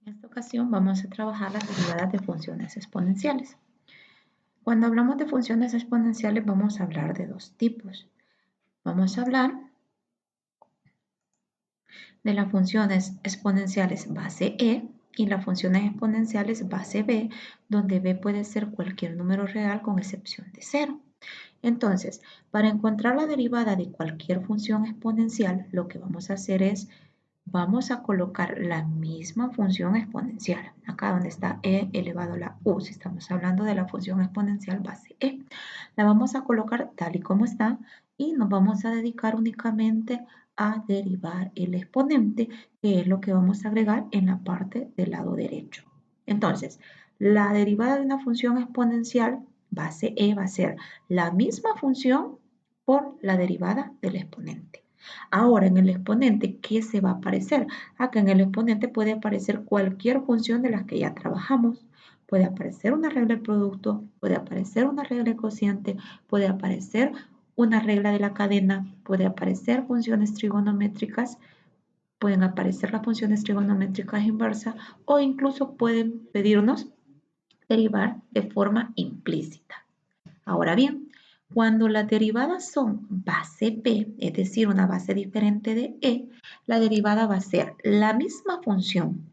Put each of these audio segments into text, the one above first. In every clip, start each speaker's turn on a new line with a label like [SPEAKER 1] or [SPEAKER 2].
[SPEAKER 1] En esta ocasión vamos a trabajar las derivadas de funciones exponenciales. Cuando hablamos de funciones exponenciales vamos a hablar de dos tipos. Vamos a hablar de las funciones exponenciales base E y las funciones exponenciales base B, donde B puede ser cualquier número real con excepción de 0. Entonces, para encontrar la derivada de cualquier función exponencial, lo que vamos a hacer es vamos a colocar la misma función exponencial, acá donde está e elevado a la u, si estamos hablando de la función exponencial base e. La vamos a colocar tal y como está y nos vamos a dedicar únicamente a derivar el exponente, que es lo que vamos a agregar en la parte del lado derecho. Entonces, la derivada de una función exponencial base e va a ser la misma función por la derivada del exponente. Ahora, en el exponente, ¿qué se va a aparecer? Acá en el exponente puede aparecer cualquier función de las que ya trabajamos. Puede aparecer una regla de producto, puede aparecer una regla de cociente, puede aparecer una regla de la cadena, puede aparecer funciones trigonométricas, pueden aparecer las funciones trigonométricas inversas o incluso pueden pedirnos derivar de forma implícita. Ahora bien, cuando las derivadas son base B, es decir, una base diferente de E, la derivada va a ser la misma función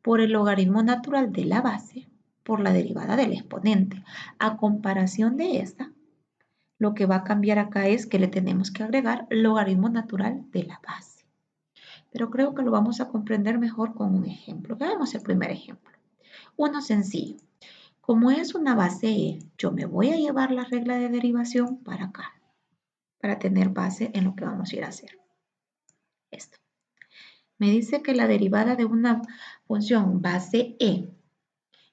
[SPEAKER 1] por el logaritmo natural de la base por la derivada del exponente. A comparación de esta, lo que va a cambiar acá es que le tenemos que agregar logaritmo natural de la base. Pero creo que lo vamos a comprender mejor con un ejemplo. Veamos el primer ejemplo. Uno sencillo. Como es una base E, yo me voy a llevar la regla de derivación para acá, para tener base en lo que vamos a ir a hacer. Esto. Me dice que la derivada de una función base E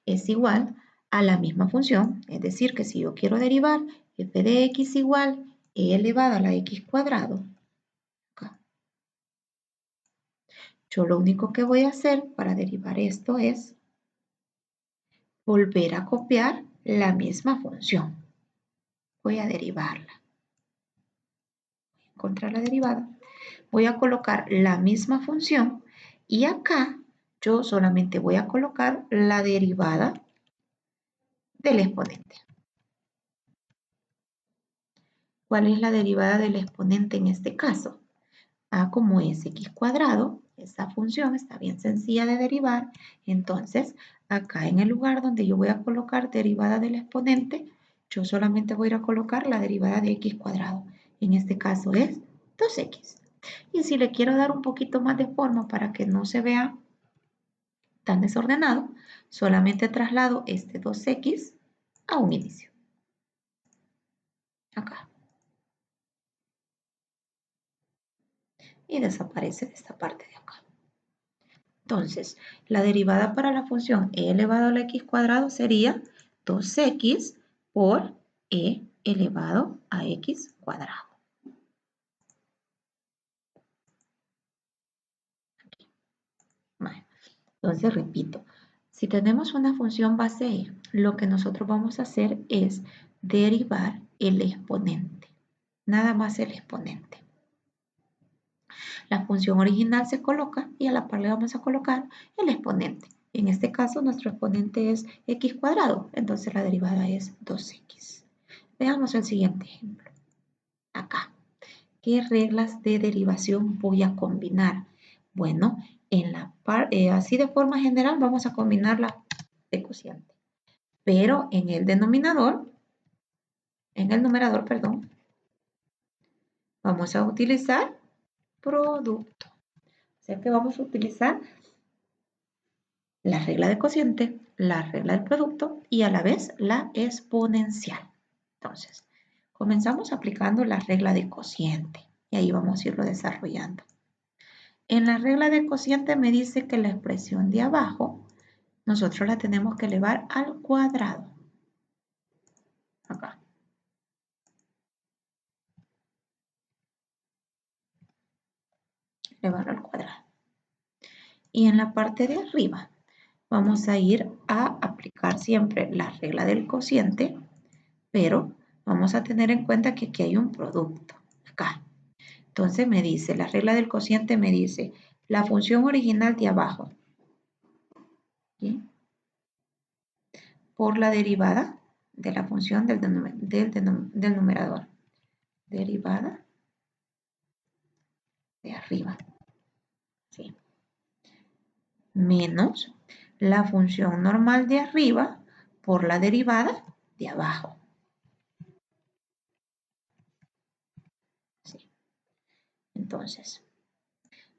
[SPEAKER 1] es igual a la misma función, es decir, que si yo quiero derivar f de x igual e elevado a la x cuadrado, acá, yo lo único que voy a hacer para derivar esto es volver a copiar la misma función. Voy a derivarla. Encontrar la derivada. Voy a colocar la misma función y acá yo solamente voy a colocar la derivada del exponente. ¿Cuál es la derivada del exponente en este caso? A como es x cuadrado, esa función está bien sencilla de derivar, entonces acá en el lugar donde yo voy a colocar derivada del exponente, yo solamente voy a ir a colocar la derivada de x cuadrado. En este caso es 2x. Y si le quiero dar un poquito más de forma para que no se vea tan desordenado, solamente traslado este 2x a un inicio. Acá. Y desaparece de esta parte de acá. Entonces, la derivada para la función e elevado a la x cuadrado sería 2x por e elevado a x cuadrado. Bueno, entonces, repito, si tenemos una función base e, lo que nosotros vamos a hacer es derivar el exponente. Nada más el exponente. La función original se coloca y a la par le vamos a colocar el exponente. En este caso, nuestro exponente es x cuadrado, entonces la derivada es 2x. Veamos el siguiente ejemplo. Acá, ¿qué reglas de derivación voy a combinar? Bueno, así de forma general vamos a combinar la de cociente. Pero en el numerador, perdón, vamos a utilizar producto. O sea que vamos a utilizar la regla de cociente, la regla del producto y a la vez la exponencial. Entonces, comenzamos aplicando la regla de cociente y ahí vamos a irlo desarrollando. En la regla de cociente me dice que la expresión de abajo nosotros la tenemos que elevar al cuadrado. Acá. Elevar al cuadrado. Y en la parte de arriba vamos a ir a aplicar siempre la regla del cociente, pero vamos a tener en cuenta que aquí hay un producto. Acá. Entonces me dice, la regla del cociente me dice, la función original de abajo aquí, por la derivada de la función del numerador. Derivada de arriba. ¿Sí? Menos la función normal de arriba por la derivada de abajo. ¿Sí? Entonces,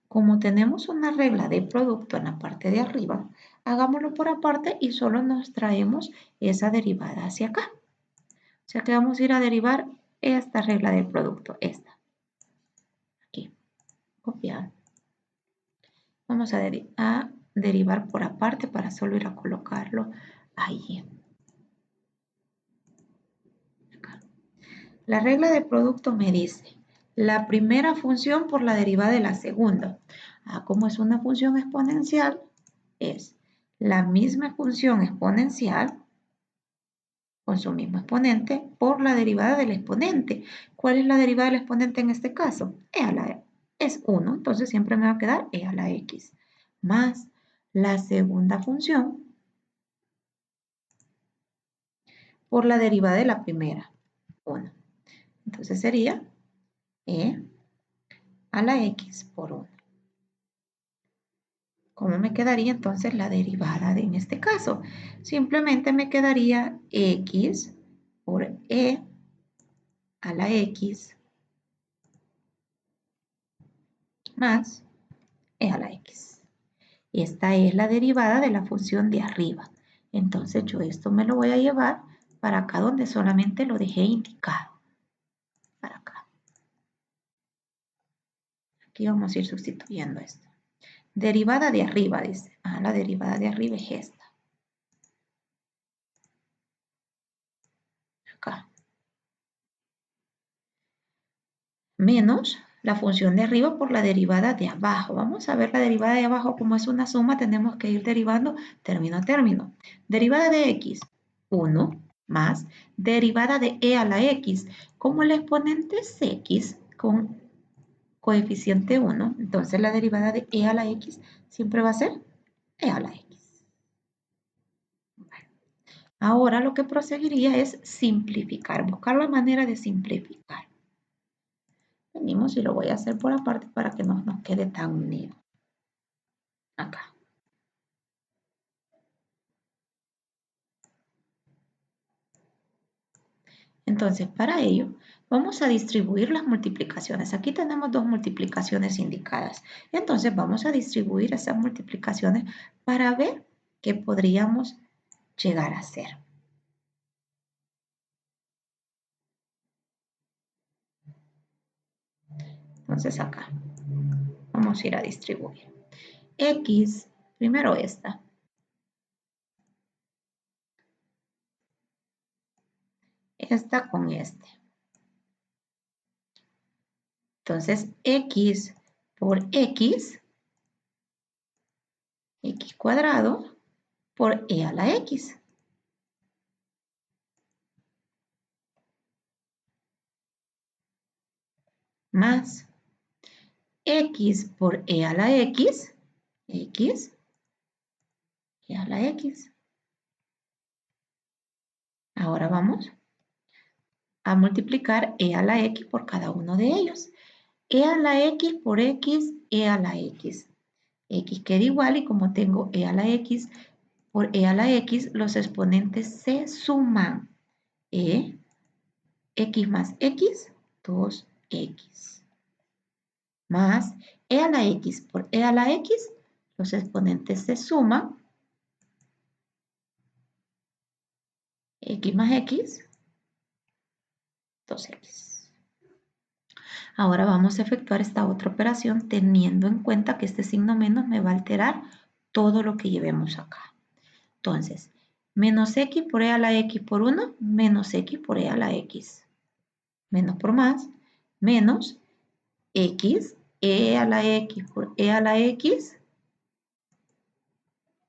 [SPEAKER 1] como tenemos una regla de producto en la parte de arriba, hagámoslo por aparte y solo nos traemos esa derivada hacia acá. O sea que vamos a ir a derivar esta regla del producto, esta. Aquí, copiar. Vamos a derivar por aparte para solo ir a colocarlo ahí. Acá. La regla de producto me dice la primera función por la derivada de la segunda. Como es una función exponencial, es la misma función exponencial con su mismo exponente por la derivada del exponente. ¿Cuál es la derivada del exponente en este caso? Es 1, entonces siempre me va a quedar e a la x más la segunda función por la derivada de la primera, 1. Entonces sería e a la x por 1. ¿Cómo me quedaría entonces la derivada en este caso? Simplemente me quedaría x por e a la x más e a la x. Esta es la derivada de la función de arriba. Entonces yo esto me lo voy a llevar para acá donde solamente lo dejé indicado. Para acá. Aquí vamos a ir sustituyendo esto. Derivada de arriba, dice. La derivada de arriba es esta. Acá. Menos la función de arriba por la derivada de abajo. Vamos a ver la derivada de abajo. Como es una suma, tenemos que ir derivando término a término. Derivada de x, 1 más derivada de e a la x. Como el exponente es x con coeficiente 1, entonces la derivada de e a la x siempre va a ser e a la x. Bueno, ahora lo que proseguiría es simplificar, buscar la manera de simplificar. Venimos y lo voy a hacer por aparte para que no nos quede tan unido. Acá. Entonces, para ello, vamos a distribuir las multiplicaciones. Aquí tenemos dos multiplicaciones indicadas. Entonces, vamos a distribuir esas multiplicaciones para ver qué podríamos llegar a hacer. Entonces, acá. Vamos a ir a distribuir. X, primero esta. Esta con este. Entonces, x por x cuadrado por e a la x. Más x por e a la x, e a la x. Ahora vamos a multiplicar e a la x por cada uno de ellos. E a la x por x, e a la x. X queda igual y como tengo e a la x por e a la x, los exponentes se suman. X más x, 2x. Más e a la x por e a la x, los exponentes se suman. X más x, 2x. Ahora vamos a efectuar esta otra operación teniendo en cuenta que este signo menos me va a alterar todo lo que llevemos acá. Entonces, menos x por e a la x por 1, menos x por e a la x. Menos por más, menos x, e a la x por e a la x,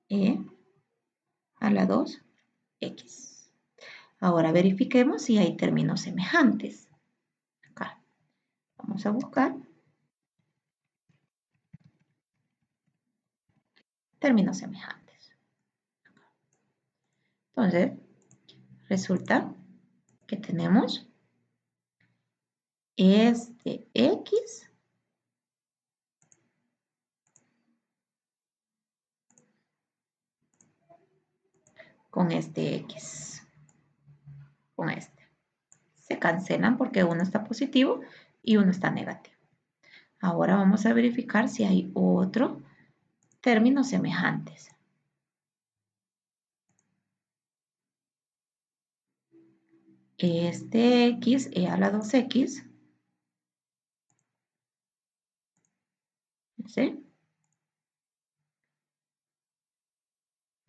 [SPEAKER 1] e a la 2x. Ahora verifiquemos si hay términos semejantes. Acá. Vamos a buscar términos semejantes. Entonces, resulta que tenemos este X con este X, con este. Se cancelan porque uno está positivo y uno está negativo. Ahora vamos a verificar si hay otro términos semejantes. Este X e a la 2X, ¿sí?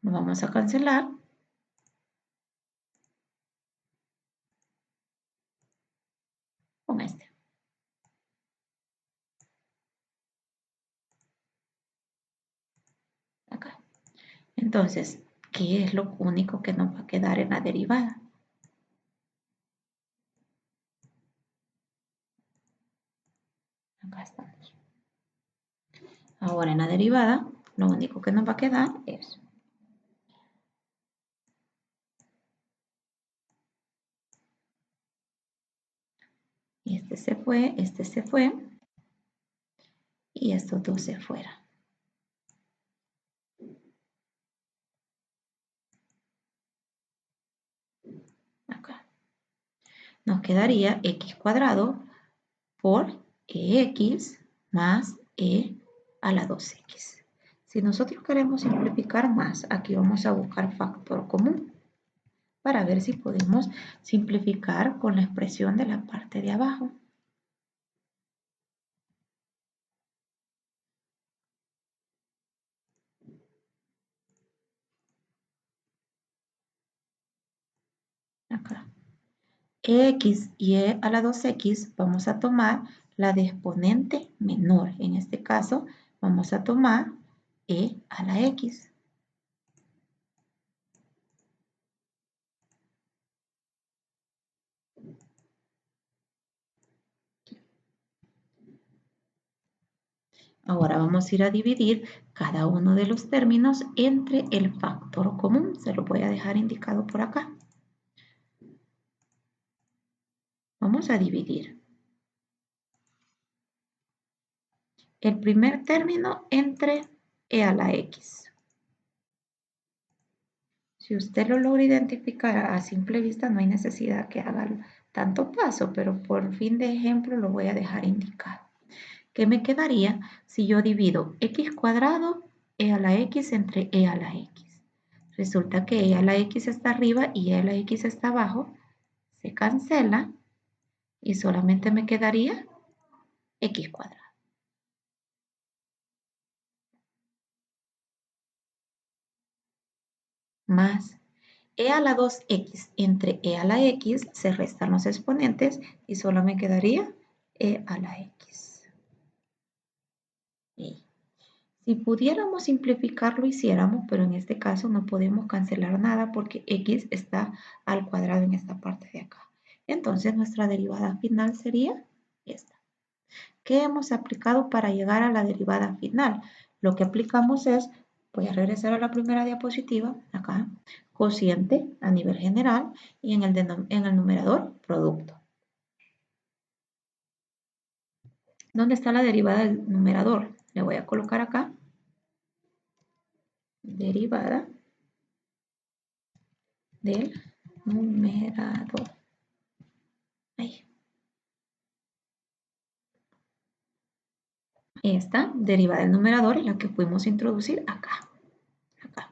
[SPEAKER 1] Lo vamos a cancelar. Con este. Acá. Entonces, ¿qué es lo único que nos va a quedar en la derivada? Acá estamos. Ahora en la derivada, lo único que nos va a quedar es este se fue y estos dos se fueron. Acá. Nos quedaría x cuadrado por ex más e a la 2x. Si nosotros queremos simplificar más, aquí vamos a buscar factor común para ver si podemos simplificar con la expresión de la parte de abajo. Acá. X y e a la 2x vamos a tomar la de exponente menor. En este caso vamos a tomar e a la x. Ahora vamos a ir a dividir cada uno de los términos entre el factor común. Se lo voy a dejar indicado por acá. Vamos a dividir el primer término entre e a la x. Si usted lo logra identificar a simple vista, no hay necesidad que haga tanto paso, pero por fin de ejemplo lo voy a dejar indicado. ¿Qué me quedaría si yo divido x cuadrado e a la x entre e a la x? Resulta que e a la x está arriba y e a la x está abajo. Se cancela y solamente me quedaría x cuadrado. Más e a la 2x entre e a la x se restan los exponentes y solo me quedaría e a la x. Y si pudiéramos simplificar lo hiciéramos, pero en este caso no podemos cancelar nada porque x está al cuadrado en esta parte de acá. Entonces nuestra derivada final sería esta. ¿Qué hemos aplicado para llegar a la derivada final? Lo que aplicamos es, voy a regresar a la primera diapositiva, acá, cociente a nivel general y en el numerador, producto. ¿Dónde está la derivada del numerador? Le voy a colocar acá, derivada del numerador. Ahí. Esta derivada del numerador es la que pudimos introducir acá. Acá.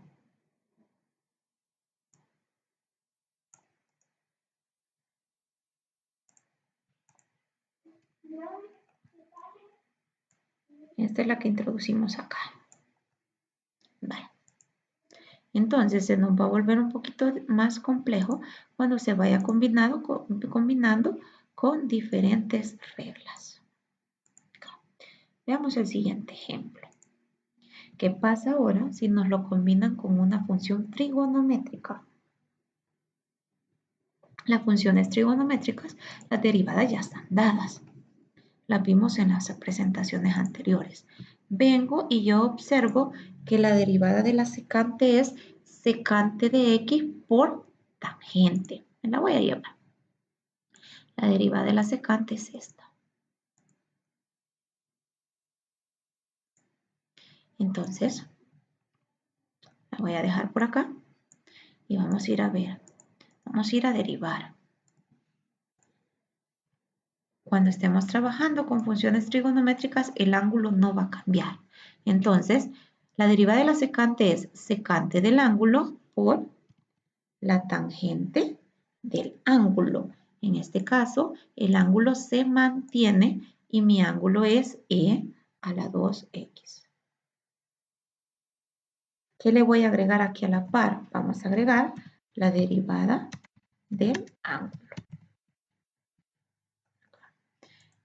[SPEAKER 1] Esta es la que introducimos acá. Vale. Entonces se nos va a volver un poquito más complejo cuando se vaya combinando con diferentes reglas. Acá. Veamos el siguiente ejemplo. ¿Qué pasa ahora si nos lo combinan con una función trigonométrica? Las funciones trigonométricas, las derivadas ya están dadas. Las vimos en las presentaciones anteriores. Vengo y yo observo que la derivada de la secante es secante de x por tangente. Me la voy a llevar. La derivada de la secante es esta. Entonces, la voy a dejar por acá y vamos a ir a ver. Vamos a ir a derivar. Cuando estemos trabajando con funciones trigonométricas, el ángulo no va a cambiar. Entonces, la derivada de la secante es secante del ángulo por la tangente del ángulo. En este caso, el ángulo se mantiene y mi ángulo es e a la 2x. ¿Qué le voy a agregar aquí a la par? Vamos a agregar la derivada del ángulo.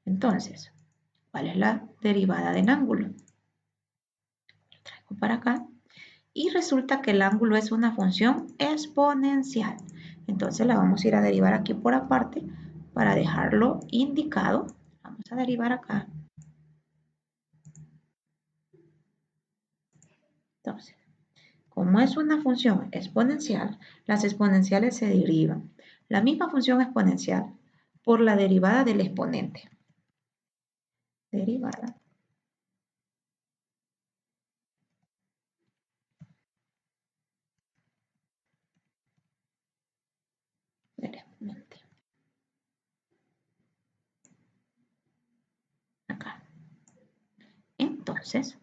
[SPEAKER 1] Entonces, ¿cuál es la derivada del ángulo? Lo traigo para acá. Y resulta que el ángulo es una función exponencial. Entonces la vamos a ir a derivar aquí por aparte para dejarlo indicado. Vamos a derivar acá. Entonces, como es una función exponencial, las exponenciales se derivan. La misma función exponencial por la derivada del exponente. Derivada del exponente. Acá. Entonces,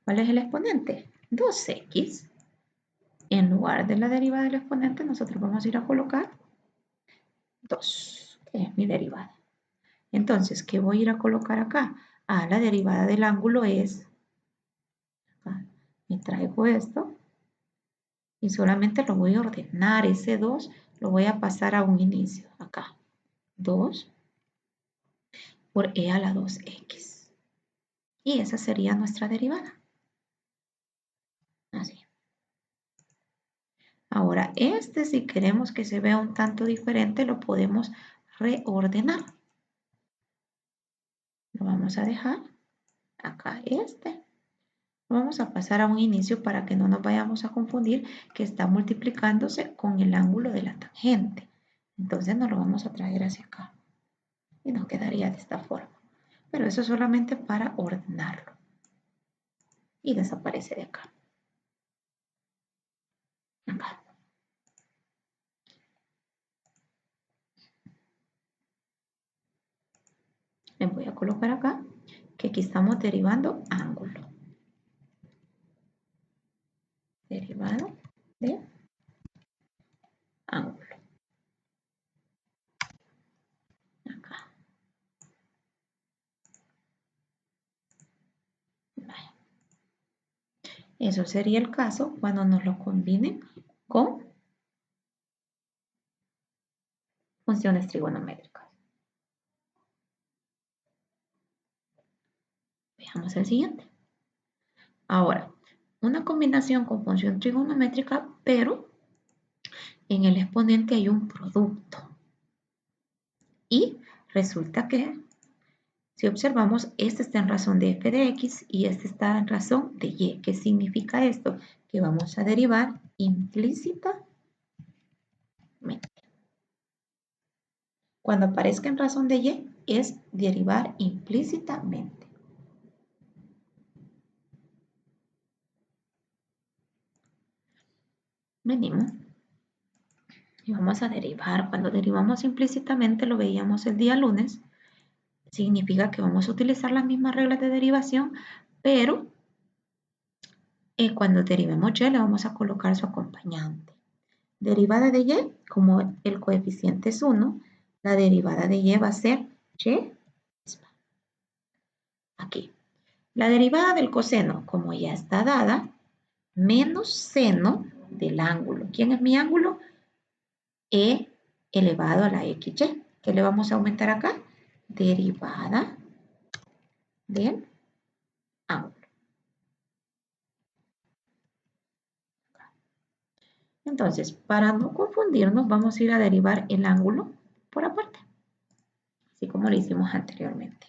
[SPEAKER 1] ¿cuál es el exponente? 2x. En lugar de la derivada del exponente, nosotros vamos a ir a colocar 2, que es mi derivada. Entonces, ¿qué voy a ir a colocar acá? La derivada del ángulo es, acá, me traigo esto y solamente lo voy a ordenar. Ese 2 lo voy a pasar a un inicio, acá. 2 por e a la 2x. Y esa sería nuestra derivada. Así. Ahora, si queremos que se vea un tanto diferente, lo podemos reordenar. Lo vamos a dejar acá Lo vamos a pasar a un inicio para que no nos vayamos a confundir que está multiplicándose con el ángulo de la tangente. Entonces nos lo vamos a traer hacia acá. Y nos quedaría de esta forma. Pero eso es solamente para ordenarlo. Y desaparece de acá. Acá. Le voy a colocar acá que aquí estamos derivando ángulo. Derivado de ángulo. Acá. Vale. Eso sería el caso cuando nos lo combinen con funciones trigonométricas. Veamos el siguiente. Ahora, una combinación con función trigonométrica, pero en el exponente hay un producto. Y resulta que, si observamos, este está en razón de f de x y este está en razón de y. ¿Qué significa esto? Que vamos a derivar implícitamente. Cuando aparezca en razón de y, es derivar implícitamente. Venimos y vamos a derivar. Cuando derivamos implícitamente, lo veíamos el día lunes, significa que vamos a utilizar las mismas reglas de derivación, pero cuando derivemos y le vamos a colocar su acompañante. Derivada de y, como el coeficiente es 1, la derivada de y va a ser y. Aquí. La derivada del coseno, como ya está dada, menos seno del ángulo. ¿Quién es mi ángulo? E elevado a la xy. ¿Qué le vamos a aumentar acá? Derivada del ángulo. Entonces, para no confundirnos, vamos a ir a derivar el ángulo por aparte, así como lo hicimos anteriormente.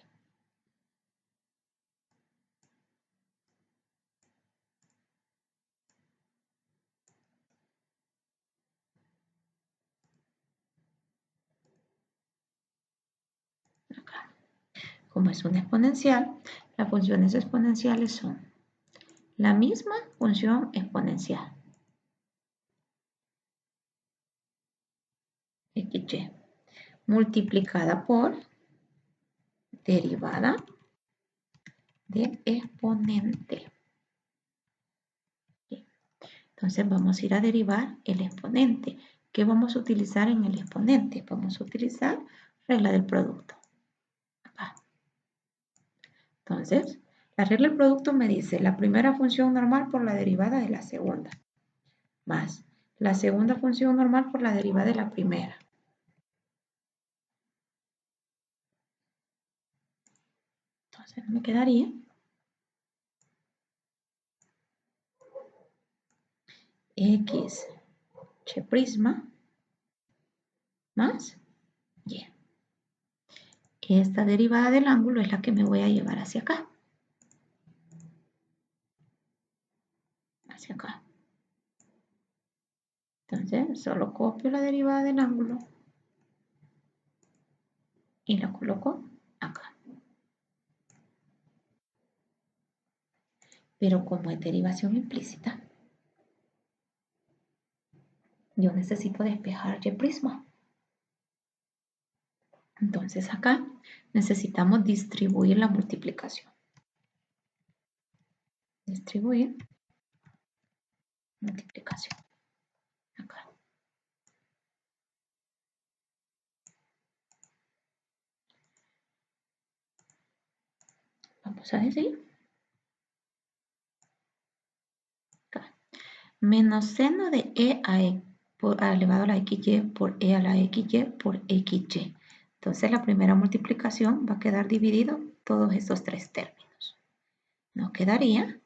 [SPEAKER 1] como es una exponencial, las funciones exponenciales son la misma función exponencial, xy, multiplicada por derivada del exponente. Entonces vamos a ir a derivar el exponente. ¿Qué vamos a utilizar en el exponente? Vamos a utilizar regla del producto. Acá. Entonces, la regla del producto me dice la primera función normal por la derivada de la segunda, más la segunda función normal por la derivada de la primera. Entonces me quedaría x y' más y. Esta derivada del ángulo es la que me voy a llevar hacia acá. Hacia acá. Entonces solo copio la derivada del ángulo y la coloco acá. Pero como es derivación implícita, yo necesito despejar y'. Entonces acá necesitamos distribuir la multiplicación. Distribuir multiplicación. Acá. Vamos a decir acá. Menos seno de e a e elevado a la xy por e a la xy por xy. Entonces la primera multiplicación va a quedar dividido todos estos tres términos. Nos quedaría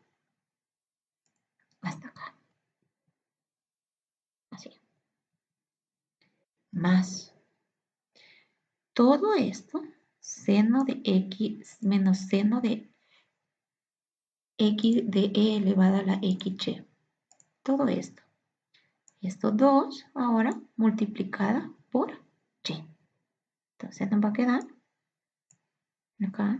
[SPEAKER 1] hasta acá. Así. Más todo esto, seno de x menos seno de x de e elevado a la xy. Todo esto. Estos dos ahora multiplicada por y. Entonces nos va a quedar acá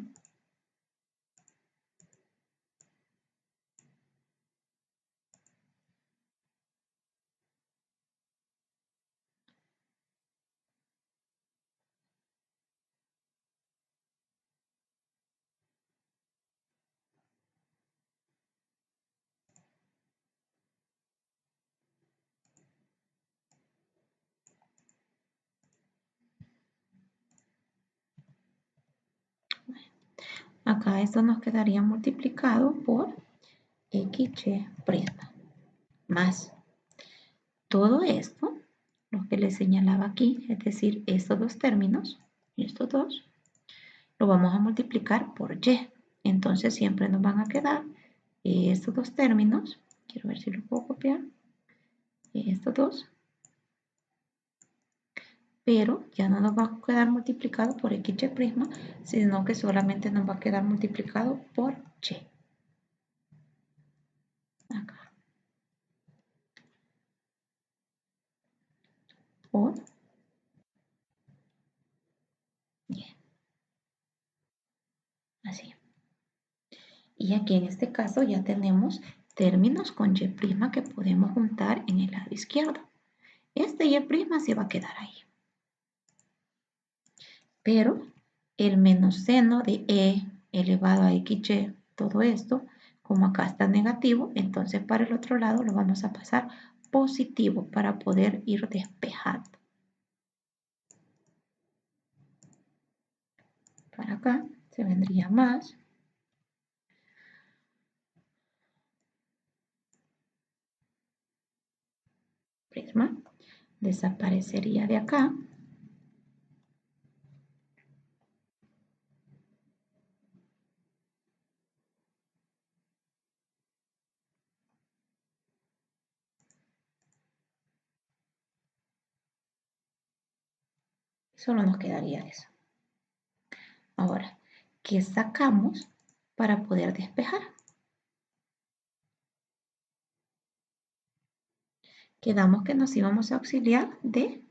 [SPEAKER 1] acá esto nos quedaría multiplicado por xy' más todo esto, lo que les señalaba aquí, es decir, estos dos términos y estos dos, lo vamos a multiplicar por y. Entonces siempre nos van a quedar estos dos términos, quiero ver si lo puedo copiar, estos dos, pero ya no nos va a quedar multiplicado por xy', sino que solamente nos va a quedar multiplicado por y. Acá. Por y. Así. Y aquí en este caso ya tenemos términos con y' que podemos juntar en el lado izquierdo. Este y' se va a quedar ahí. Pero el menos seno de e elevado a xy, todo esto, como acá está negativo, entonces para el otro lado lo vamos a pasar positivo para poder ir despejando. Para acá se vendría más. Prisma desaparecería de acá. Solo nos quedaría eso. Ahora, ¿qué sacamos para poder despejar? Quedamos que nos íbamos a auxiliar de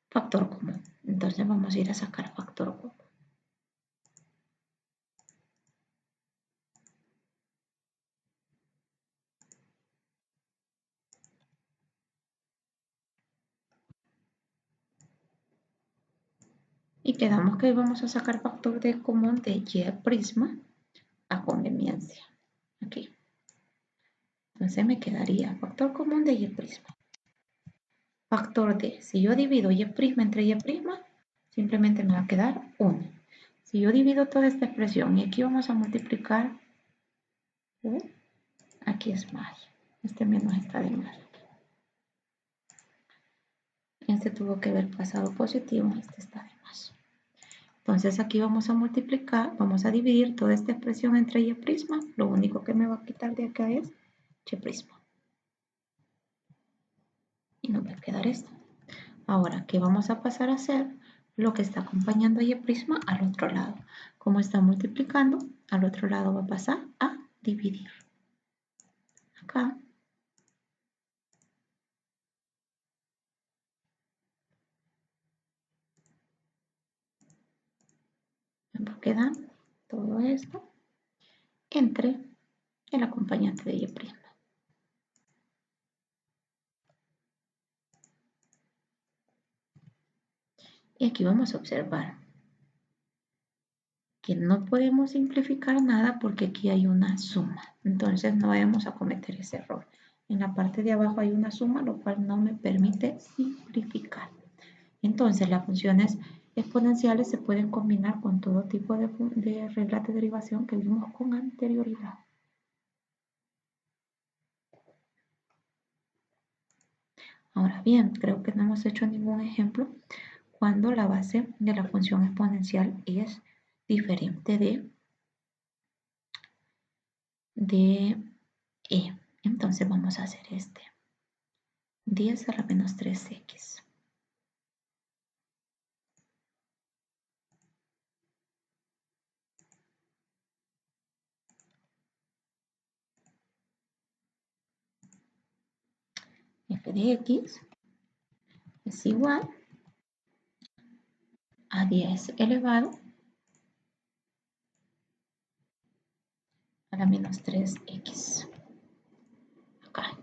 [SPEAKER 1] factor común. Entonces vamos a ir a sacar factor común. Y quedamos que vamos a sacar factor de común de y prisma a conveniencia. Aquí. Entonces me quedaría factor común de y prisma. Factor de, si yo divido y prisma entre y prisma, simplemente me va a quedar 1. Si yo divido toda esta expresión y aquí vamos a multiplicar, aquí es más. Este menos está de más. Este tuvo que haber pasado positivo, este está de más. Entonces aquí vamos a multiplicar, vamos a dividir toda esta expresión entre y prisma. Lo único que me va a quitar de acá es y prisma. Y nos va a quedar esto. Ahora, ¿qué vamos a pasar a hacer? Lo que está acompañando a y prisma al otro lado. Como está multiplicando, al otro lado va a pasar a dividir. Acá. Me queda todo esto entre el acompañante de y prisma. Y aquí vamos a observar que no podemos simplificar nada porque aquí hay una suma. Entonces no vayamos a cometer ese error. En la parte de abajo hay una suma, lo cual no me permite simplificar. Entonces las funciones exponenciales se pueden combinar con todo tipo de reglas de derivación que vimos con anterioridad. Ahora bien, creo que no hemos hecho ningún ejemplo cuando la base de la función exponencial es diferente de e. Entonces vamos a hacer este. 10 a la menos 3x. F de x es igual a 10 elevado a la menos 3x. Acá.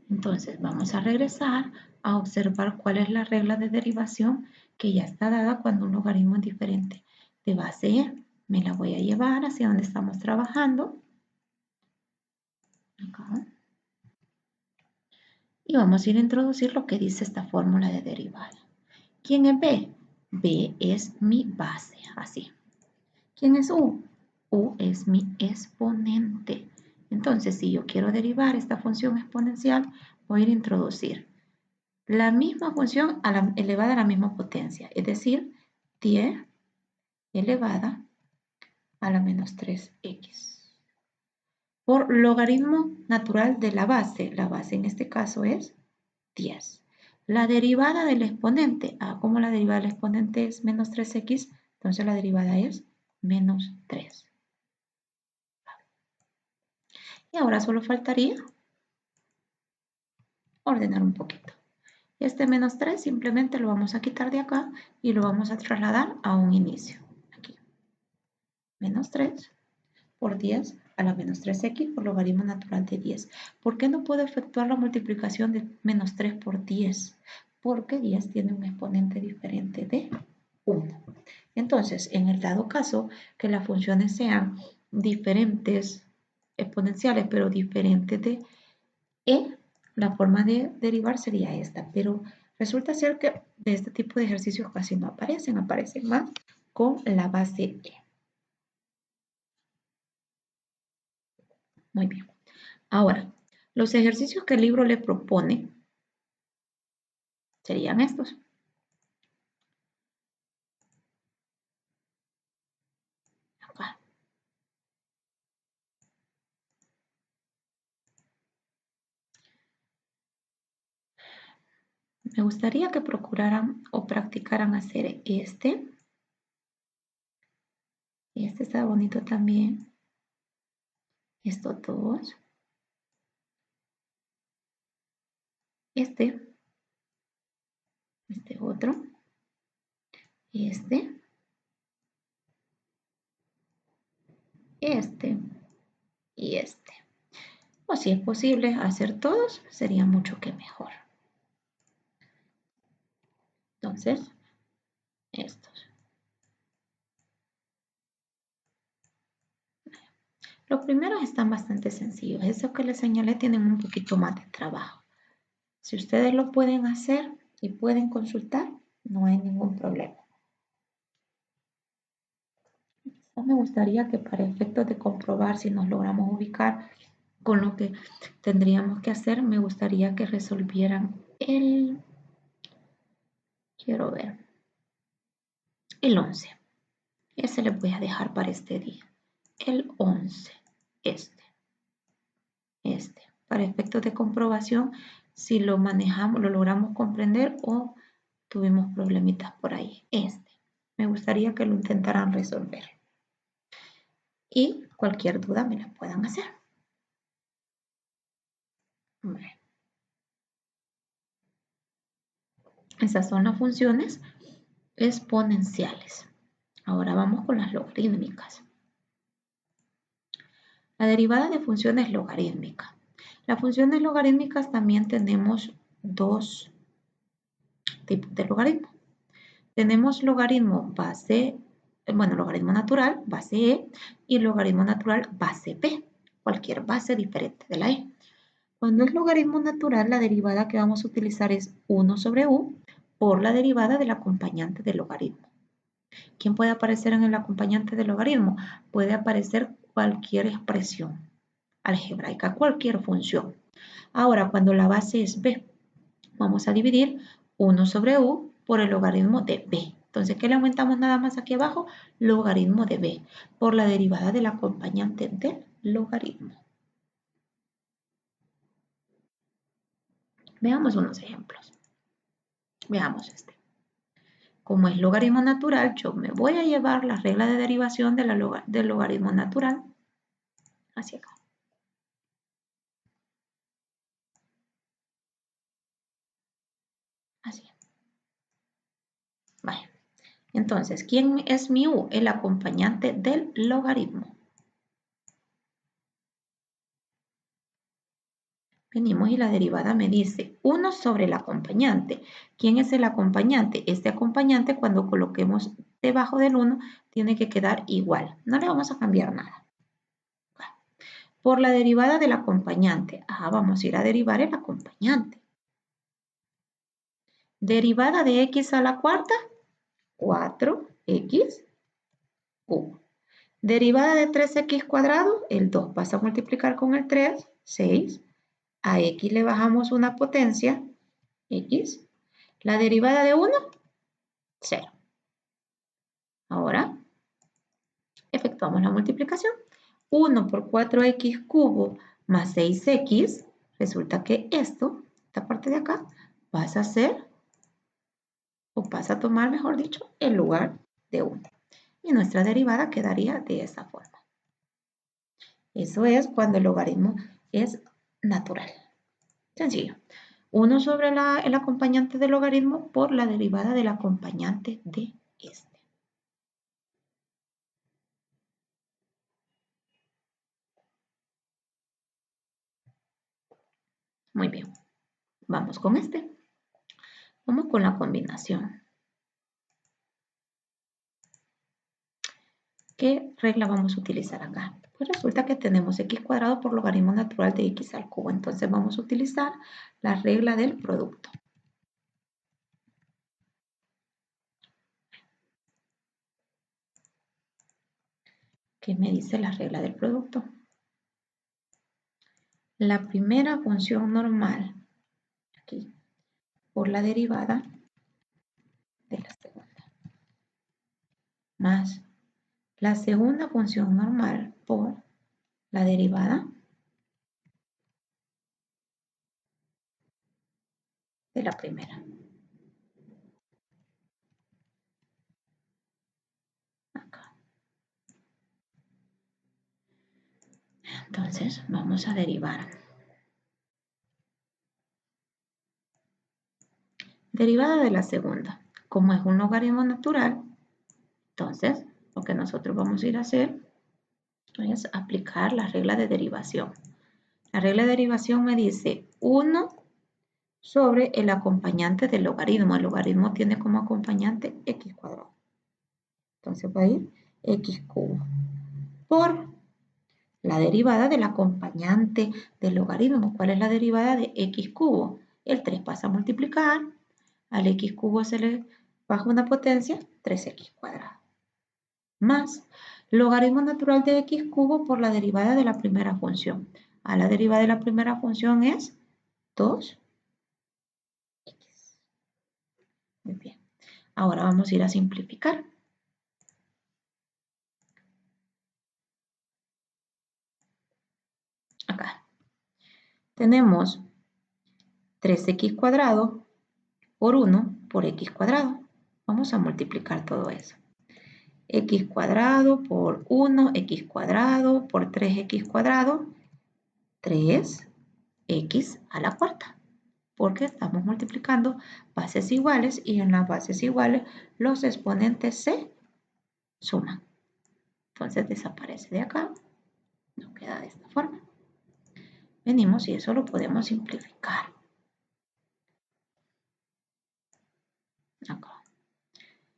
[SPEAKER 1] Entonces vamos a regresar a observar cuál es la regla de derivación que ya está dada cuando un logaritmo es diferente de base e. Me la voy a llevar hacia donde estamos trabajando. Acá. Y vamos a ir a introducir lo que dice esta fórmula de derivada. ¿Quién es b? B es mi base, así. ¿Quién es u? U es mi exponente. Entonces, si yo quiero derivar esta función exponencial, voy a ir a introducir la misma función elevada a la misma potencia, es decir, 10 elevada a la menos 3x. Por logaritmo natural de la base en este caso es 10. La derivada del exponente, como la derivada del exponente es menos 3x, entonces la derivada es menos 3. Y ahora solo faltaría ordenar un poquito. Este menos 3 simplemente lo vamos a quitar de acá y lo vamos a trasladar a un inicio. Aquí. Menos 3 por 10 a la menos 3x por logaritmo natural de 10. ¿Por qué no puedo efectuar la multiplicación de menos 3 por 10? Porque 10 tiene un exponente diferente de 1. Entonces, en el dado caso que las funciones sean diferentes exponenciales, pero diferentes de e, la forma de derivar sería esta. Pero resulta ser que de este tipo de ejercicios casi no aparecen, aparecen más con la base e. Muy bien. Ahora, los ejercicios que el libro le propone serían estos. Acá. Me gustaría que procuraran o practicaran hacer este. Este está bonito también. Estos dos. Este otro. Este y este. O si es posible hacer todos, sería mucho que mejor. Entonces, estos. Los primeros están bastante sencillos. Esos que les señalé tienen un poquito más de trabajo. Si ustedes lo pueden hacer y pueden consultar, no hay ningún problema. Me gustaría que para efectos de comprobar si nos logramos ubicar con lo que tendríamos que hacer, me gustaría que resolvieran quiero ver, el 11. Ese les voy a dejar para este día. El 11, este. Para efectos de comprobación, si lo manejamos, lo logramos comprender o tuvimos problemitas por ahí. Me gustaría que lo intentaran resolver. Y cualquier duda me la puedan hacer. Bueno. Esas son las funciones exponenciales. Ahora vamos con las logarítmicas. La derivada de funciones logarítmicas. Las funciones logarítmicas también tenemos dos tipos de logaritmo. Tenemos logaritmo logaritmo natural, base E, y logaritmo natural, base P. Cualquier base diferente de la E. Cuando es logaritmo natural, la derivada que vamos a utilizar es 1 sobre U por la derivada del acompañante del logaritmo. ¿Quién puede aparecer en el acompañante del logaritmo? Puede aparecer cualquier expresión algebraica, cualquier función. Ahora, cuando la base es B, vamos a dividir 1 sobre U por el logaritmo de B. Entonces, ¿qué le aumentamos nada más aquí abajo? Logaritmo de B, por la derivada del acompañante del logaritmo. Veamos unos ejemplos. Veamos este. Como es logaritmo natural, yo me voy a llevar la regla de derivación del logaritmo natural hacia acá. Así. Vale. Entonces, ¿quién es mi U? El acompañante del logaritmo. Venimos y la derivada me dice 1 sobre el acompañante. ¿Quién es el acompañante? Este acompañante, cuando coloquemos debajo del 1, tiene que quedar igual. No le vamos a cambiar nada. Por la derivada del acompañante. Vamos a ir a derivar el acompañante. Derivada de x a la cuarta, 4x cubo. Derivada de 3x cuadrado, el 2 pasa a multiplicar con el 3, 6. A x le bajamos una potencia, x. La derivada de 1, 0. Ahora, efectuamos la multiplicación. 1 por 4x cubo más 6x, resulta que esta parte de acá, pasa a ser, o pasa a tomar, mejor dicho, el lugar de 1. Y nuestra derivada quedaría de esa forma. Eso es cuando el logaritmo es natural. Sencillo. 1 sobre el acompañante del logaritmo por la derivada del acompañante de este. Muy bien. Vamos con este. Vamos con la combinación. ¿Qué regla vamos a utilizar acá? Pues resulta que tenemos x cuadrado por logaritmo natural de x al cubo. Entonces vamos a utilizar la regla del producto. ¿Qué me dice la regla del producto? La primera función normal, aquí, por la derivada de la segunda, más la segunda función normal por la derivada de la primera. Acá. Entonces vamos a derivar. Derivada de la segunda. Como es un logaritmo natural, entonces lo que nosotros vamos a ir a hacer es aplicar la regla de derivación. La regla de derivación me dice 1 sobre el acompañante del logaritmo. El logaritmo tiene como acompañante x cuadrado. Entonces va a ir x cubo por la derivada del acompañante del logaritmo. ¿Cuál es la derivada de x cubo? El 3 pasa a multiplicar, al x cubo se le baja una potencia, 3x cuadrado. Más logaritmo natural de x cubo por la derivada de la primera función. A la derivada de la primera función es 2x. Muy bien. Ahora vamos a ir a simplificar. Acá tenemos 3x cuadrado por 1 por x cuadrado. Vamos a multiplicar todo eso. X cuadrado por 1, x cuadrado por 3x cuadrado, 3x a la cuarta. Porque estamos multiplicando bases iguales y en las bases iguales los exponentes se suman. Entonces desaparece de acá, nos queda de esta forma. Venimos y eso lo podemos simplificar. Acá.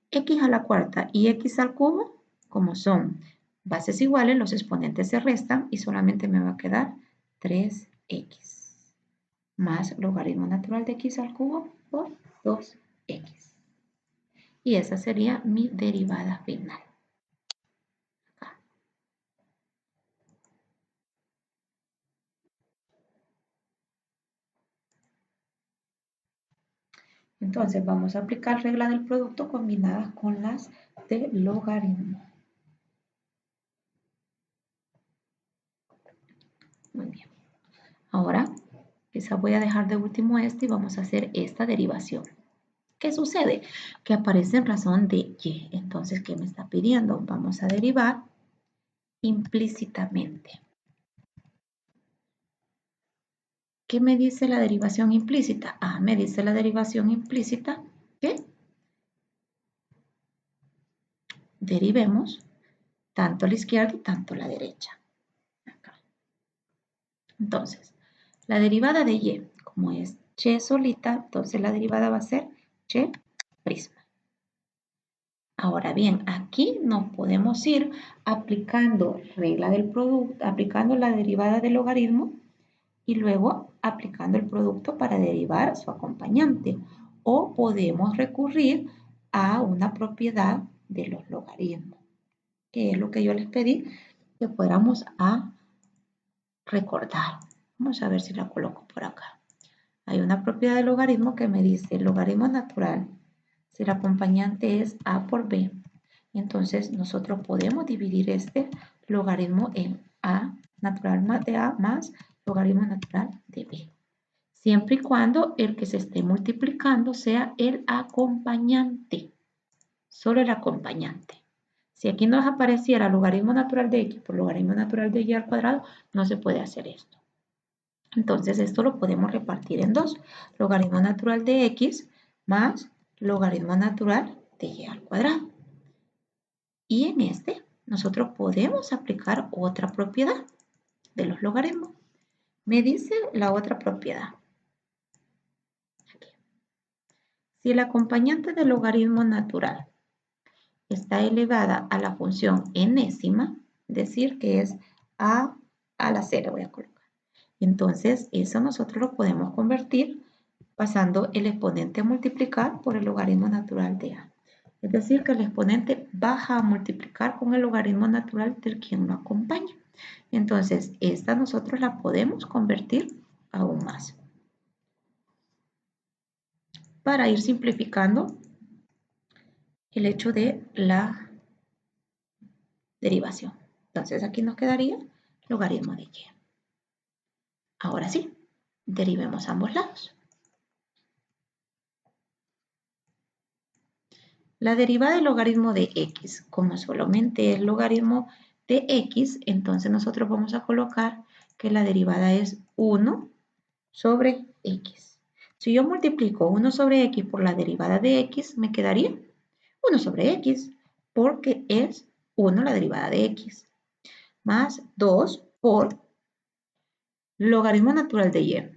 [SPEAKER 1] X a la cuarta y x al cubo, como son bases iguales, los exponentes se restan y solamente me va a quedar 3x más logaritmo natural de x al cubo por 2x. Y esa sería mi derivada final. Acá. Entonces vamos a aplicar regla del producto combinadas con las de logaritmo. Muy bien. Ahora, quizás voy a dejar de último este y vamos a hacer esta derivación. ¿Qué sucede? Que aparece en razón de y. Entonces, ¿qué me está pidiendo? Vamos a derivar implícitamente. ¿Qué me dice la derivación implícita? Ah, me dice la derivación implícita que derivemos tanto a la izquierda y tanto a la derecha. Acá. Entonces, la derivada de y, como es y solita, entonces la derivada va a ser y prisma. Ahora bien, aquí nos podemos ir aplicando regla del producto, aplicando la derivada del logaritmo y luego aplicando el producto para derivar su acompañante. O podemos recurrir a una propiedad de los logaritmos, que es lo que yo les pedí que fuéramos a recordar. Vamos a ver si la coloco por acá. Hay una propiedad del logaritmo que me dice el logaritmo natural. Si el acompañante es a por b, entonces nosotros podemos dividir este logaritmo en a natural de a más logaritmo natural de b. Siempre y cuando el que se esté multiplicando sea el acompañante. Solo el acompañante. Si aquí nos apareciera logaritmo natural de x por logaritmo natural de y al cuadrado, no se puede hacer esto. Entonces esto lo podemos repartir en dos. Logaritmo natural de x más logaritmo natural de y al cuadrado. Y en este nosotros podemos aplicar otra propiedad de los logaritmos. Me dice la otra propiedad. Aquí. Si el acompañante del logaritmo natural está elevada a la función enésima, decir que es a la 0 voy a colocar. Entonces eso nosotros lo podemos convertir pasando el exponente a multiplicar por el logaritmo natural de a. Es decir, que el exponente baja a multiplicar con el logaritmo natural del quien lo acompaña. Entonces, esta nosotros la podemos convertir aún más. Para ir simplificando el hecho de la derivación. Entonces, aquí nos quedaría logaritmo de y. Ahora sí, derivemos ambos lados. La derivada del logaritmo de x, como solamente es logaritmo de x, entonces nosotros vamos a colocar que la derivada es 1 sobre x. Si yo multiplico 1 sobre x por la derivada de x, me quedaría 1 sobre x, porque es 1 la derivada de x, más 2 por logaritmo natural de y.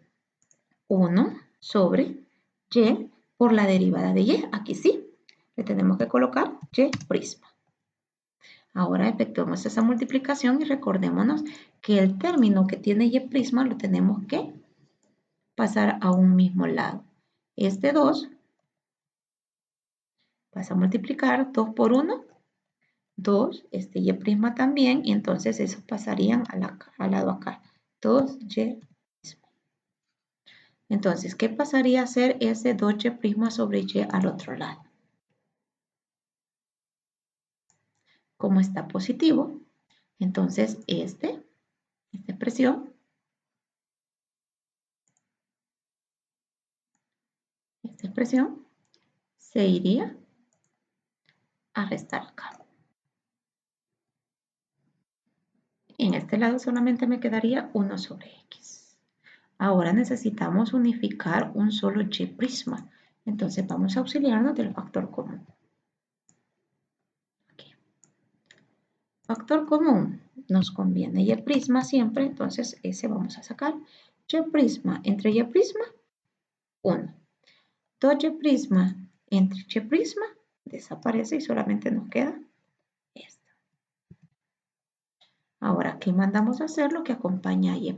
[SPEAKER 1] 1 sobre y por la derivada de y. Aquí sí, le tenemos que colocar y prisma. Ahora efectuemos esa multiplicación y recordémonos que el término que tiene y' lo tenemos que pasar a un mismo lado. Este 2 vas a multiplicar 2 por 1, 2, este y' también, y entonces esos pasarían al lado acá. 2y'. Entonces, ¿qué pasaría a ser ese 2y' sobre y al otro lado? Como está positivo, entonces esta expresión, se iría a restar acá. En este lado solamente me quedaría 1 sobre x. Ahora necesitamos unificar un solo y'. Entonces vamos a auxiliarnos del factor común. Aquí. Factor común, nos conviene y' siempre, entonces ese vamos a sacar. Y' entre y', 1. 2y' entre y' desaparece y solamente nos queda esta. Ahora, ¿qué mandamos a hacer? Lo que acompaña a y'.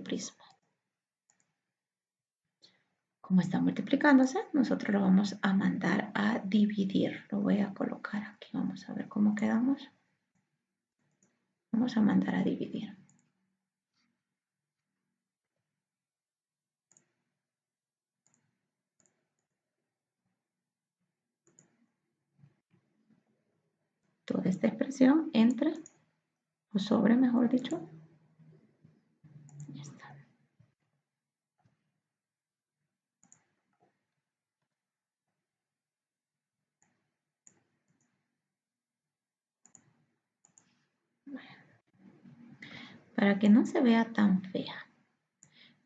[SPEAKER 1] Como está multiplicándose, nosotros lo vamos a mandar a dividir. Lo voy a colocar aquí. Vamos a ver cómo quedamos. Vamos a mandar a dividir. Toda esta expresión entre, o sobre, mejor dicho, esta. Para que no se vea tan fea.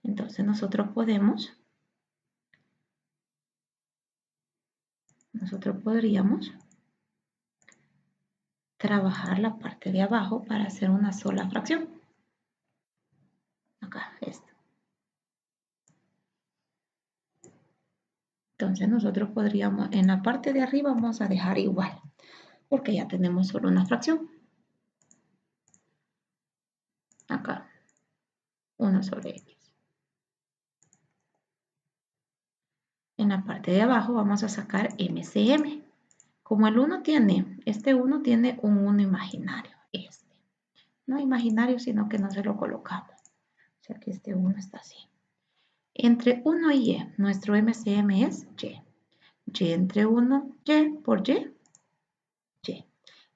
[SPEAKER 1] Entonces nosotros podríamos trabajar la parte de abajo para hacer una sola fracción. Acá, esta. Entonces nosotros podríamos, en la parte de arriba vamos a dejar igual, porque ya tenemos solo una fracción. Acá, 1 sobre x. En la parte de abajo vamos a sacar MCM. Como el 1 tiene, este 1 tiene un 1 imaginario, este. No imaginario, sino que no se lo colocamos. O sea que este 1 está así. Entre 1 y y, nuestro MCM es y. Y entre 1, y por y, y.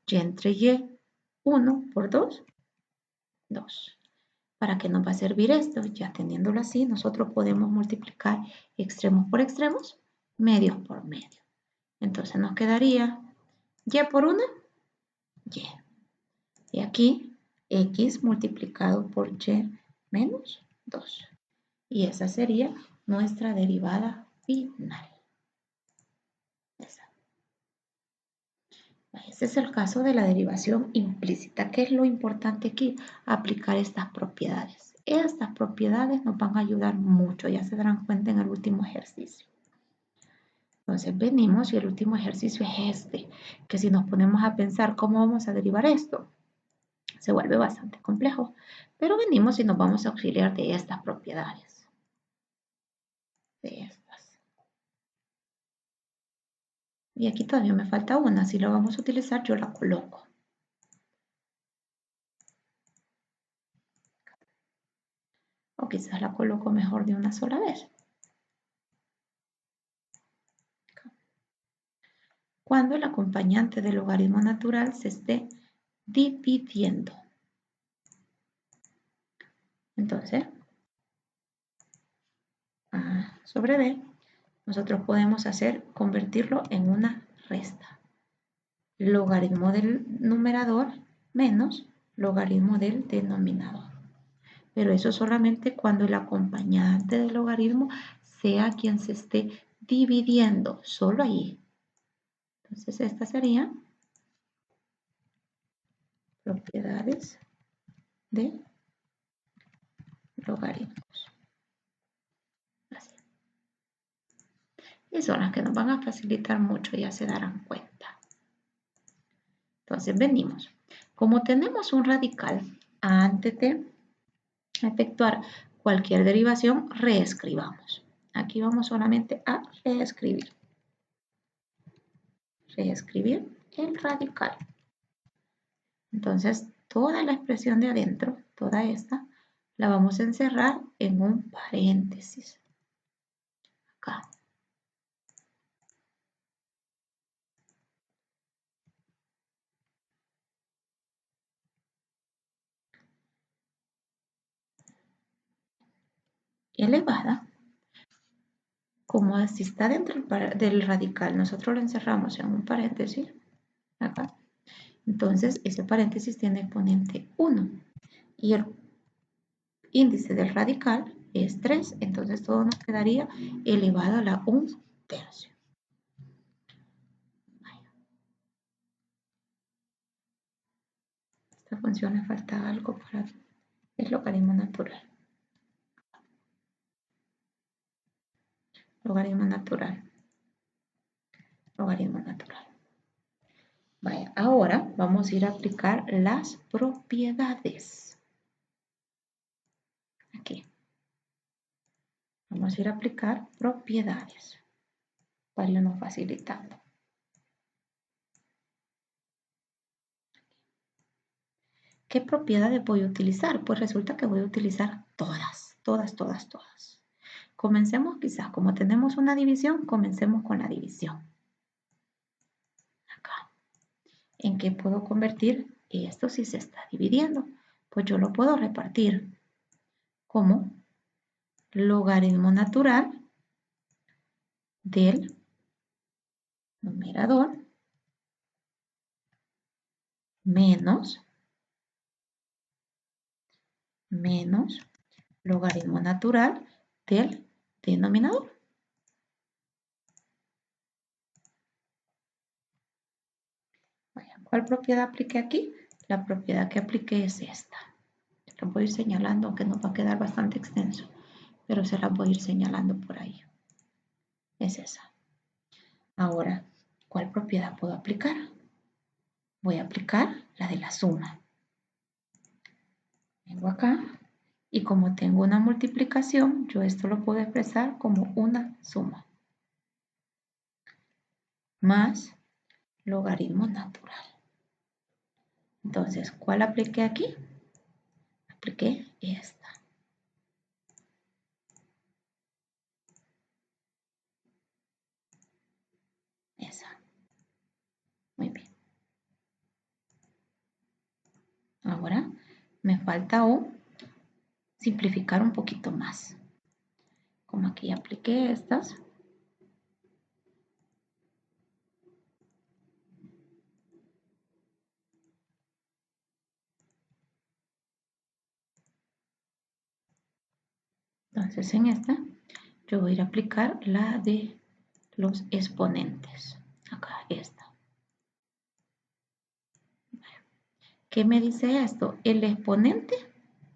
[SPEAKER 1] Y entre y, 1 por 2, 2. ¿Para qué nos va a servir esto? Ya teniéndolo así, nosotros podemos multiplicar extremos por extremos, medios por medio. Entonces nos quedaría y por 1, y. Y aquí, x multiplicado por y menos 2. Y esa sería nuestra derivada final. Esa. Ese es el caso de la derivación implícita. ¿Qué es lo importante aquí? Aplicar estas propiedades. Estas propiedades nos van a ayudar mucho, ya se darán cuenta en el último ejercicio. Entonces venimos y el último ejercicio es este, que si nos ponemos a pensar cómo vamos a derivar esto, se vuelve bastante complejo. Pero venimos y nos vamos a auxiliar de estas propiedades. De estas. Y aquí todavía me falta una. Si la vamos a utilizar, yo la coloco. O quizás la coloco mejor de una sola vez. Cuando el acompañante del logaritmo natural se esté dividiendo. Entonces, A sobre B, nosotros podemos convertirlo en una resta. Logaritmo del numerador menos logaritmo del denominador. Pero eso solamente cuando el acompañante del logaritmo sea quien se esté dividiendo, solo ahí. Entonces esta sería propiedades de logaritmos. Así. Y son las que nos van a facilitar mucho, ya se darán cuenta. Entonces venimos. Como tenemos un radical, antes de efectuar cualquier derivación, reescribamos. Aquí vamos solamente a reescribir. Reescribir el radical. Entonces, toda la expresión de adentro, toda esta, la vamos a encerrar en un paréntesis. Acá. Elevada, como si está dentro del radical, nosotros lo encerramos en un paréntesis, acá. Entonces, ese paréntesis tiene exponente 1 y el índice del radical es 3, entonces todo nos quedaría elevado a la 1/3. Esta función le falta algo para el logaritmo natural. Logaritmo natural. Logaritmo natural. Vaya, ahora vamos a ir a aplicar las propiedades. Aquí. Vamos a ir a aplicar propiedades para irnos facilitando. ¿Qué propiedades voy a utilizar? Pues resulta que voy a utilizar todas. Comencemos quizás, como tenemos una división, comencemos con la división. Acá. ¿En qué puedo convertir esto si se está dividiendo? Pues yo lo puedo repartir como logaritmo natural del numerador menos logaritmo natural del denominador. ¿Cuál propiedad apliqué aquí? La propiedad que apliqué es esta. La voy a ir señalando, aunque nos va a quedar bastante extenso, pero se la voy a ir señalando por ahí. Es esa. Ahora, ¿cuál propiedad puedo aplicar? Voy a aplicar la de la suma. Vengo acá y como tengo una multiplicación, yo esto lo puedo expresar como una suma más logaritmo natural. Entonces, ¿cuál apliqué aquí? Apliqué esta. Esa. Muy bien. Ahora me falta aún simplificar un poquito más. Como aquí apliqué estas. Entonces en esta yo voy a ir a aplicar la de los exponentes. Acá esta. ¿Qué me dice esto? El exponente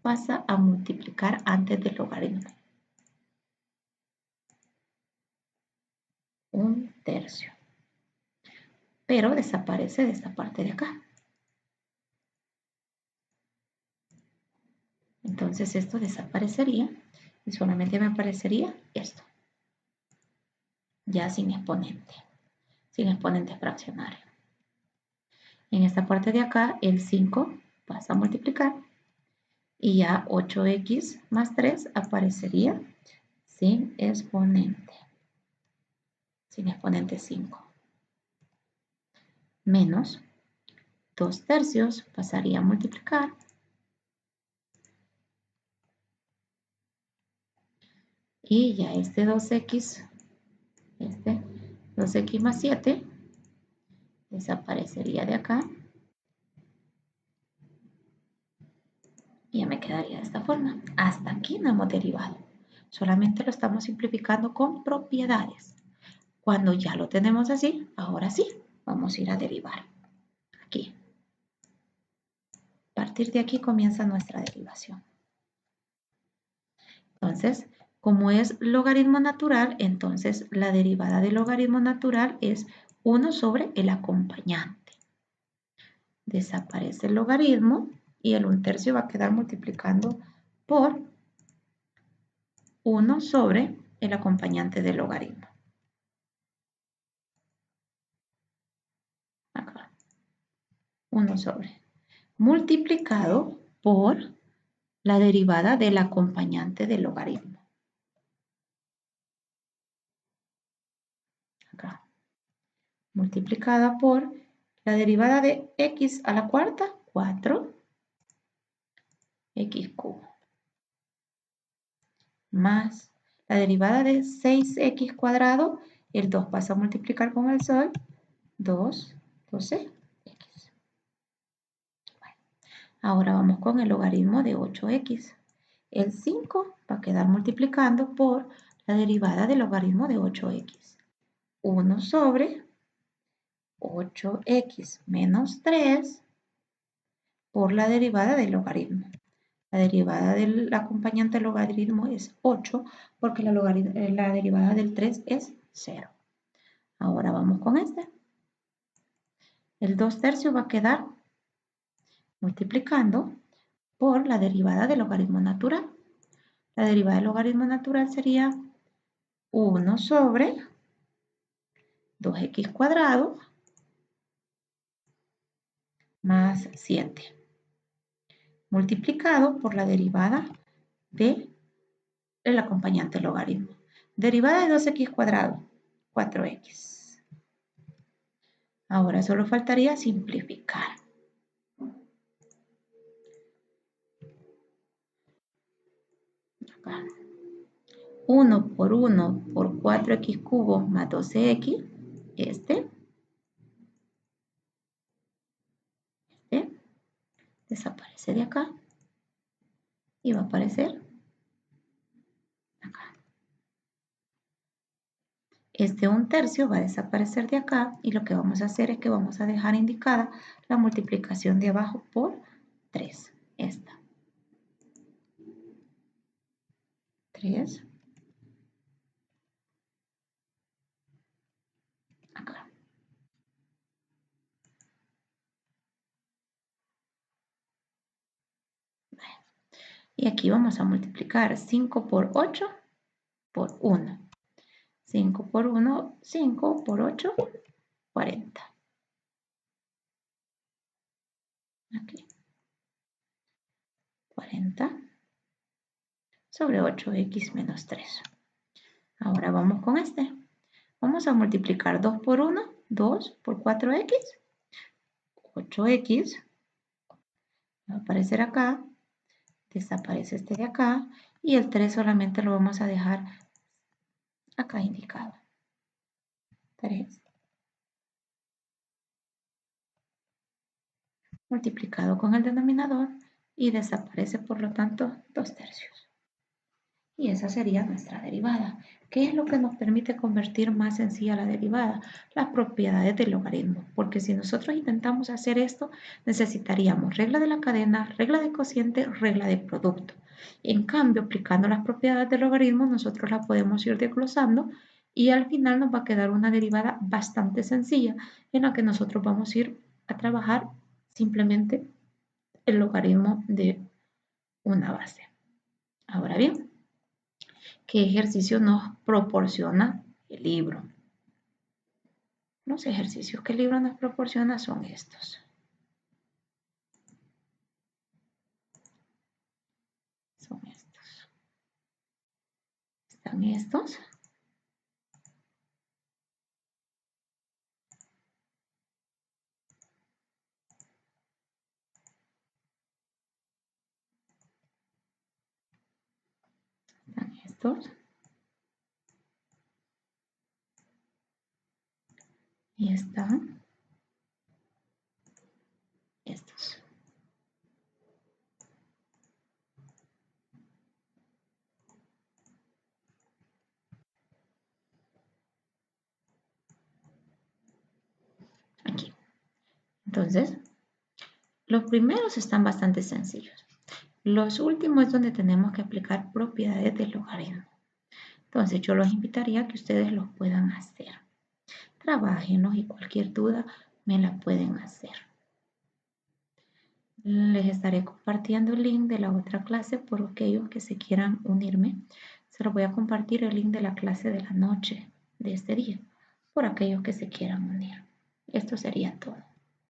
[SPEAKER 1] pasa a multiplicar antes del logaritmo. 1/3. Pero desaparece de esta parte de acá. Entonces esto desaparecería y solamente me aparecería esto. Ya sin exponente fraccionario. En esta parte de acá el 5 pasa a multiplicar y ya 8x más 3 aparecería sin exponente 5. Menos 2/3 pasaría a multiplicar. Y ya este 2x más 7 desaparecería de acá. Y ya me quedaría de esta forma. Hasta aquí no hemos derivado. Solamente lo estamos simplificando con propiedades. Cuando ya lo tenemos así, ahora sí, vamos a ir a derivar. Aquí. A partir de aquí comienza nuestra derivación. Entonces, como es logaritmo natural, entonces la derivada del logaritmo natural es 1 sobre el acompañante. desaparece el logaritmo y el 1/3 va a quedar multiplicando por 1 sobre el acompañante del logaritmo. Acá. 1 sobre. Multiplicado por la derivada del acompañante del logaritmo. Acá. Multiplicada por la derivada de x a la cuarta, 4x cubo. Más la derivada de 6x cuadrado, el 2 pasa a multiplicar con el sol, 2, 12x. Bueno, ahora vamos con el logaritmo de 8x. El 5 va a quedar multiplicando por la derivada del logaritmo de 8x. 1 sobre 8x menos 3 por la derivada del logaritmo. La derivada del acompañante logaritmo es 8 porque la derivada del 3 es 0. Ahora vamos con este. El 2/3 va a quedar multiplicando por la derivada del logaritmo natural. La derivada del logaritmo natural sería 1 sobre 2x cuadrado más 7. Multiplicado por la derivada del acompañante logaritmo. Derivada de 2x cuadrado, 4x. Ahora solo faltaría simplificar. Acá. 1 por 1 por 4x cubo más 12x. Este desaparece de acá y va a aparecer acá. Este 1/3 va a desaparecer de acá y lo que vamos a hacer es que vamos a dejar indicada la multiplicación de abajo por 3. Esta. 3. Acá. Y aquí vamos a multiplicar 5 por 8 por 1. 5 por 1, 5 por 8, 40. Aquí. 40 sobre 8x menos 3. Ahora vamos con este. Vamos a multiplicar 2 por 1, 2 por 4x, 8x. Va a aparecer acá, desaparece este de acá y el 3 solamente lo vamos a dejar acá indicado. 3 multiplicado con el denominador y desaparece por lo tanto 2/3. Y esa sería nuestra derivada. ¿Qué es lo que nos permite convertir más sencilla la derivada? Las propiedades del logaritmo. Porque si nosotros intentamos hacer esto, necesitaríamos regla de la cadena, regla de cociente, regla de producto. En cambio, aplicando las propiedades del logaritmo, nosotros la podemos ir desglosando y al final nos va a quedar una derivada bastante sencilla en la que nosotros vamos a ir a trabajar simplemente el logaritmo de una base. Ahora bien, ¿qué ejercicio nos proporciona el libro? Los ejercicios que el libro nos proporciona son estos. Son estos. Están estos. Están estos. Y están estos. Aquí. Entonces, los primeros están bastante sencillos. Los últimos es donde tenemos que aplicar propiedades del logaritmo. Entonces, yo los invitaría a que ustedes los puedan hacer. Trabájenlos y cualquier duda me la pueden hacer. Les estaré compartiendo el link de la otra clase por aquellos que se quieran unirme. Se los voy a compartir el link de la clase de la noche de este día por aquellos que se quieran unir. Esto sería todo.